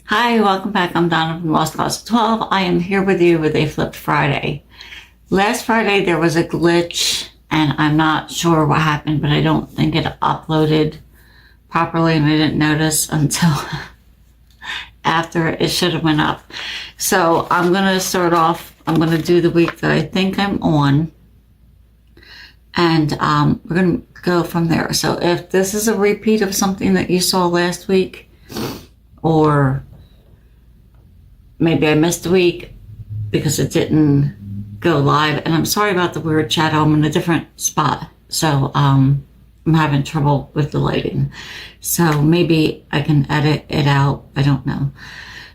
Hi, welcome back. I'm Donna from Lost Cause of 12. I am here with you with a Flipped Friday. Last Friday there was a glitch and I'm not sure what happened, but I don't think it uploaded properly and I didn't notice until after it should have went up. So I'm going to start off, I'm going to do the week that I think I'm on and we're going to go from there. So if this is a repeat of something that you saw last week, or maybe I missed a week because it didn't go live. And I'm sorry about the weird shadow. I'm in a different spot. So I'm having trouble with the lighting. So maybe I can edit it out. I don't know.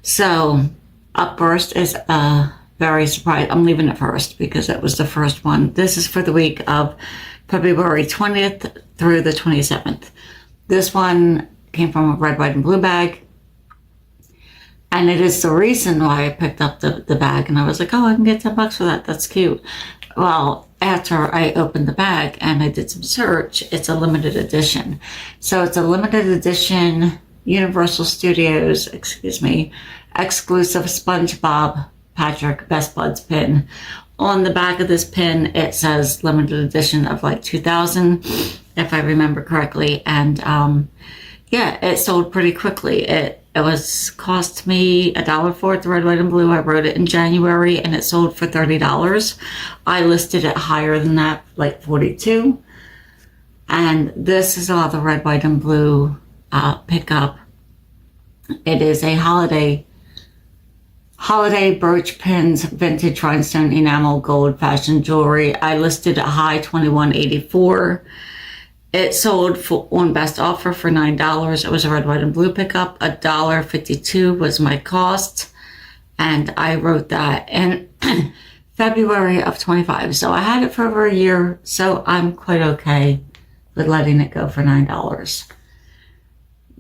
So up first is a very surprise. I'm leaving it first because it was the first one. This is for the week of February 20th through the 27th. This one came from a red, white, and blue bag. And it is the reason why I picked up the bag. And I was like, oh, I can get $10 for that. That's cute. Well, after I opened the bag and I did some search, it's a limited edition. So it's a limited edition Universal Studios, exclusive SpongeBob Patrick Best Buds pin. On the back of this pin, it says limited edition of like 2000, if I remember correctly. And yeah, it sold pretty quickly. It was cost me $1 for it, the red, white, and blue. I wrote it in January and it sold for $30. I listed it higher than that, like $42. And this is all the red, white, and blue pickup. It is a holiday brooch pins, vintage rhinestone enamel, gold fashion jewelry. I listed it high $21.84. It sold on best offer for $9. It was a red, white, and blue pickup. $1.52 was my cost. And I wrote that in February of 25. So I had it for over a year. So I'm quite okay with letting it go for $9.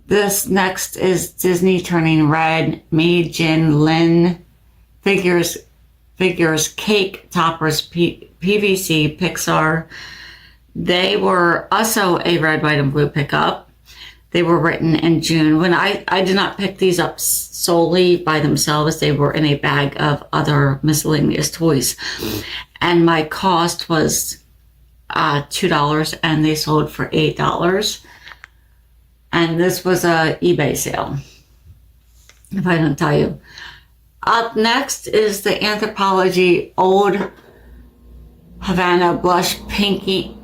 This next is Disney Turning Red, Me, Jin, Lin, figures, cake toppers, PVC, Pixar. They were also a red, white, and blue pickup. They were written in June. When I did not pick these up solely by themselves. They were in a bag of other miscellaneous toys. And my cost was $2 and they sold for $8. And this was a eBay sale, if I don't tell you. Up next is the Anthropologie Old Havana Blush Pink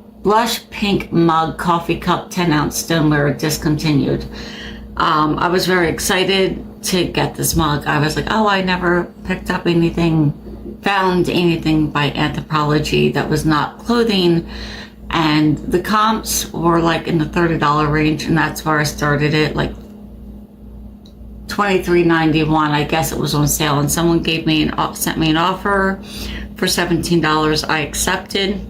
Mug Coffee Cup 10-ounce stoneware, discontinued. I was very excited to get this mug. I was like, oh, I never picked up found anything by Anthropologie that was not clothing. And the comps were like in the $30 range, and that's where I started it, like $23.91. I guess it was on sale, and someone sent me an offer for $17. I accepted.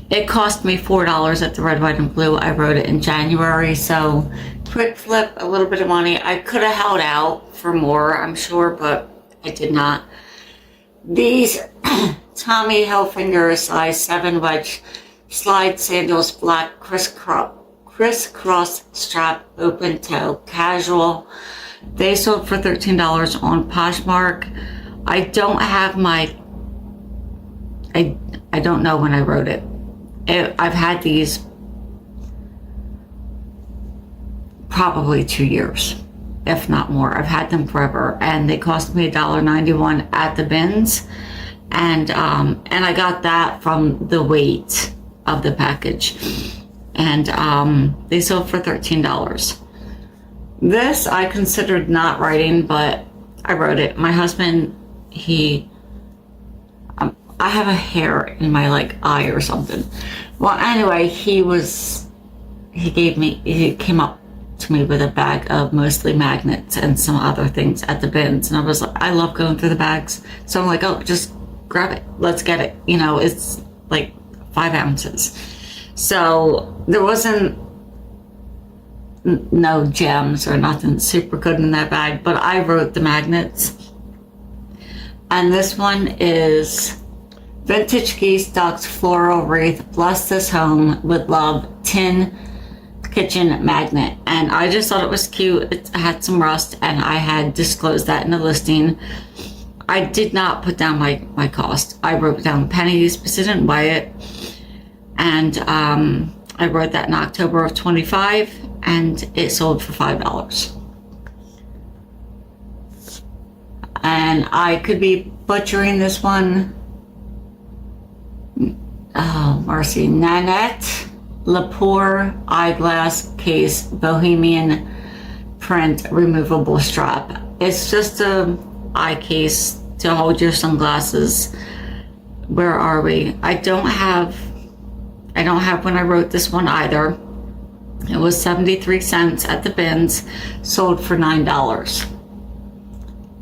It cost me $4 at the red, white, and blue. I wrote it in January, so quick flip, a little bit of money. I could have held out for more, I'm sure, but I did not. These Tommy Hilfiger size 7 wedge slide sandals, black crisscross strap, open toe, casual. They sold for $13 on Poshmark. I don't have I don't know when I wrote it. I've had these probably 2 years, if not more. I've had them forever, and they cost me $1.91 at the bins, and I got that from the weight of the package, and they sold for $13. This I considered not writing, but I wrote it. My husband, I have a hair in my eye or something. Well, anyway, he came up to me with a bag of mostly magnets and some other things at the bins. And I was like, I love going through the bags. So I'm like, oh, just grab it. Let's get it. It's like 5 ounces. So there wasn't no gems or nothing super good in that bag, but I wrote the magnets. And this one is Vintage Geese Ducks Floral Wreath. Bless this home with love. Tin kitchen magnet, and I just thought it was cute. It had some rust, and I had disclosed that in the listing. I did not put down my cost. I wrote down pennies because I didn't buy it, and I wrote that in October of 25, and it sold for $5. And I could be butchering this one. Oh, mercy. Nanette Lepore eyeglass case, bohemian print, removable strap. It's just a eye case to hold your sunglasses. Where are we? I don't have when I wrote this one either. It was 73 cents at the bins, sold for $9.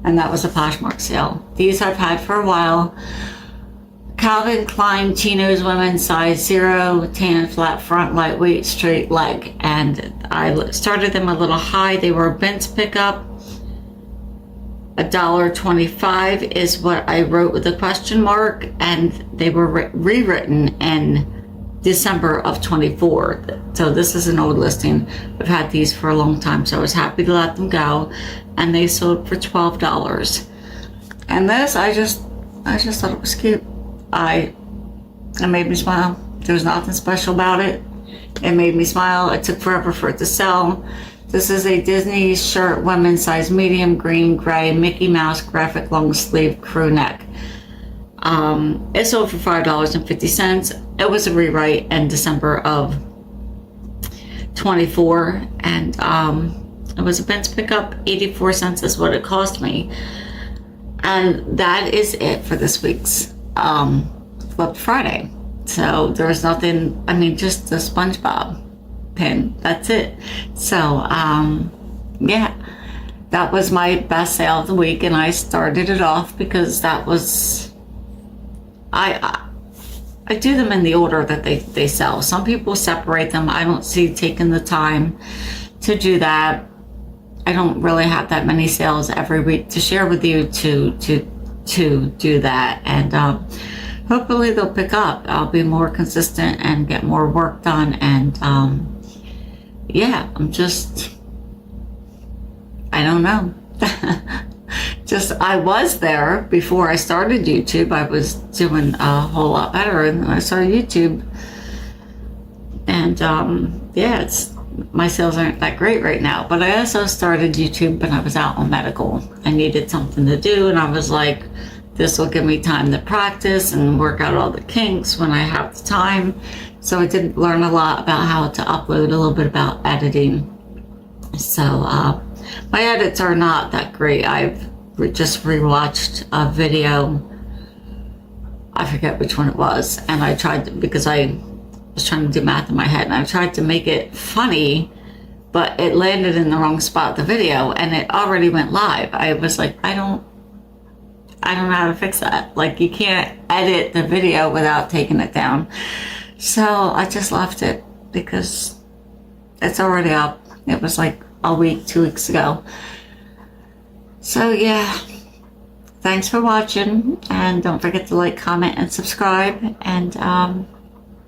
And that was a Poshmark sale. These I've had for a while. Calvin Klein chinos, women's size 0, tan, flat front, lightweight, straight leg. And I started them a little high. They were a bins pickup. $1.25 is what I wrote with a question mark, and they were rewritten in December of 24. So this is an old listing. I've had these for a long time, so I was happy to let them go, and they sold for $12. And this, I just thought it was cute. It made me smile. There was nothing special about it. It made me smile. It took forever for it to sell. This is a Disney shirt, women's size medium, green, gray, Mickey Mouse graphic long sleeve crew neck. It sold for $5.50. It was a rewrite in December of 24, and it was a bins pickup. 84 cents is what it cost me. And that is it for this week's Flip Friday. So there was nothing, I mean, just the SpongeBob pin. That's it. So yeah, that was my best sale of the week, and I started it off because that was, I do them in the order that they sell. Some people separate them. I don't see taking the time to do that. I don't really have that many sales every week to share with you to do that, and hopefully they'll pick up. I'll be more consistent and get more work done, and yeah, I don't know. I was there before I started YouTube. I was doing a whole lot better, and then I started YouTube, and yeah, my sales aren't that great right now. But I also started YouTube when I was out on medical. I needed something to do, and I was like, this will give me time to practice and work out all the kinks when I have the time. So I did learn a lot about how to upload, a little bit about editing. So my edits are not that great. I've just rewatched a video, I forget which one it was, and I tried to, because I was trying to do math in my head, and I tried to make it funny, but it landed in the wrong spot of the video, and it already went live. I was like, I don't know how to fix that. Like, you can't edit the video without taking it down. So I just left it because it's already up. It was like a week, 2 weeks ago. So yeah, thanks for watching, and don't forget to like, comment, and subscribe. And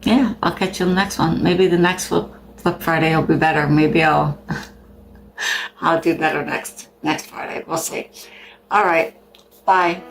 yeah, I'll catch you on the next one. Maybe the next Flip Friday will be better. Maybe I'll do better next Friday. We'll see. All right, bye.